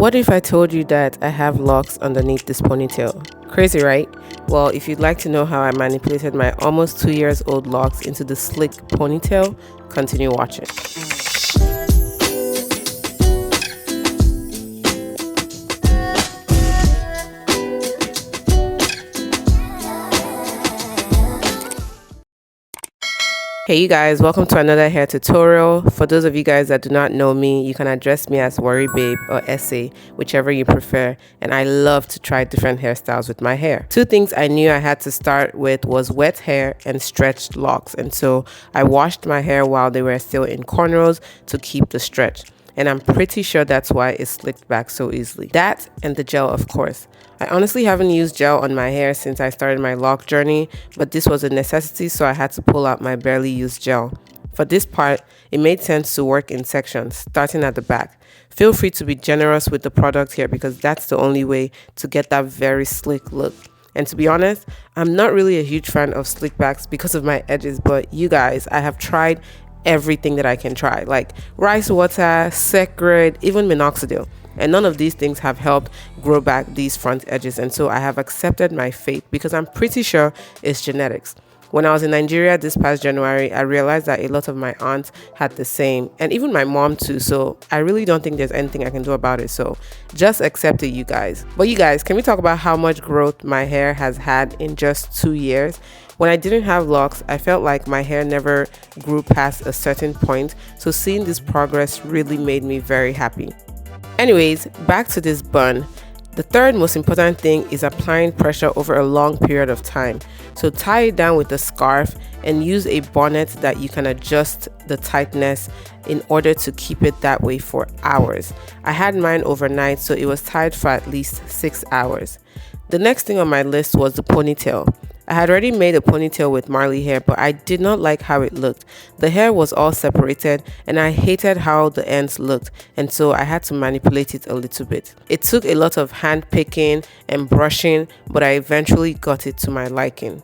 What if I told you that I have locks underneath this ponytail? Crazy, right? Well, if you'd like to know how I manipulated my almost 2 years old locks into the slick ponytail, continue watching. Hey you guys, welcome to another hair tutorial. For those of you guys that do not know me, you can address me as Worry Babe or Essay, whichever you prefer, and I love to try different hairstyles with my hair. Two things I knew I had to start with was wet hair and stretched locks, and so I washed my hair while they were still in cornrows to keep the stretch. And I'm pretty sure that's why it slicked back so easily. That and the gel, of course. I honestly haven't used gel on my hair since I started my lock journey, but this was a necessity, so I had to pull out my barely used gel. For this part, it made sense to work in sections, starting at the back. Feel free to be generous with the product here because that's the only way to get that very slick look. And to be honest, I'm not really a huge fan of slick backs because of my edges, but you guys, I have tried everything that I can try, like rice water, Secret, even minoxidil, and none of these things have helped grow back these front edges, and so I have accepted my fate because I'm pretty sure it's genetics. When I was in Nigeria this past January, I realized that a lot of my aunts had the same, and even my mom too, so I really don't think there's anything I can do about it, so just accept it, you guys. But you guys, can we talk about how much growth my hair has had in just 2 years? When I didn't have locks, I felt like my hair never grew past a certain point, so seeing this progress really made me very happy. Anyways, back to this bun. The third most important thing is applying pressure over a long period of time. So tie it down with a scarf and use a bonnet that you can adjust the tightness in order to keep it that way for hours. I had mine overnight, so it was tied for at least 6 hours. The next thing on my list was the ponytail. I had already made a ponytail with Marley hair, but I did not like how it looked. The hair was all separated and I hated how the ends looked, and so I had to manipulate it a little bit. It took a lot of hand picking and brushing, but I eventually got it to my liking.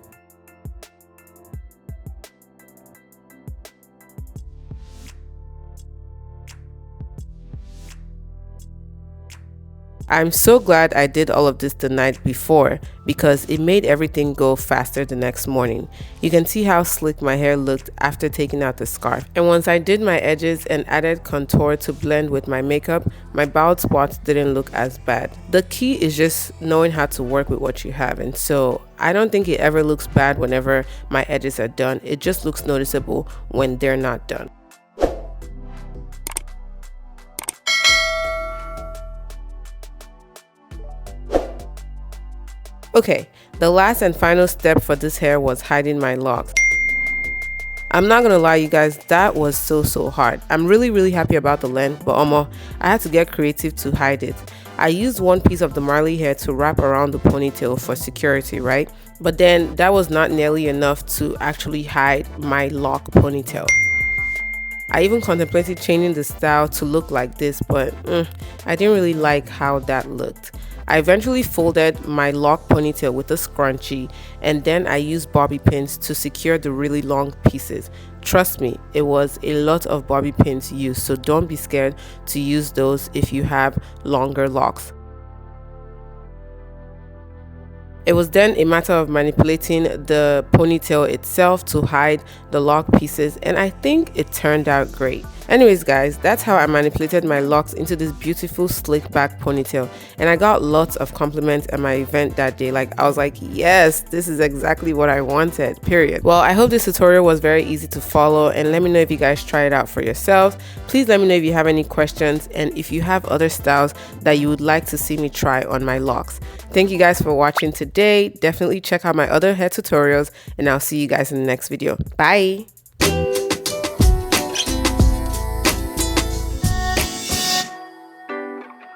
I'm so glad I did all of this the night before because it made everything go faster the next morning. You can see how slick my hair looked after taking out the scarf. And once I did my edges and added contour to blend with my makeup, my bald spots didn't look as bad. The key is just knowing how to work with what you have, and so I don't think it ever looks bad whenever my edges are done. It just looks noticeable when they're not done. Okay, the last and final step for this hair was hiding my locks. I'm not gonna lie, you guys, that was so hard. I'm really happy about the length, but I had to get creative to hide it. I used one piece of the Marley hair to wrap around the ponytail for security, right? But then that was not nearly enough to actually hide my lock ponytail. I even contemplated changing the style to look like this, but I didn't really like how that looked. I eventually folded my lock ponytail with a scrunchie, and then I used bobby pins to secure the really long pieces. Trust me, it was a lot of bobby pins used, so don't be scared to use those if you have longer locks. It was then a matter of manipulating the ponytail itself to hide the lock pieces, and I think it turned out great. Anyways guys, that's how I manipulated my locks into this beautiful slick back ponytail, and I got lots of compliments at my event that day. Like, I was like, yes, this is exactly what I wanted, period. Well, I hope this tutorial was very easy to follow, and let me know if you guys try it out for yourselves. Please let me know if you have any questions and if you have other styles that you would like to see me try on my locks. Thank you guys for watching today. Definitely check out my other hair tutorials, and I'll see you guys in the next video. Bye!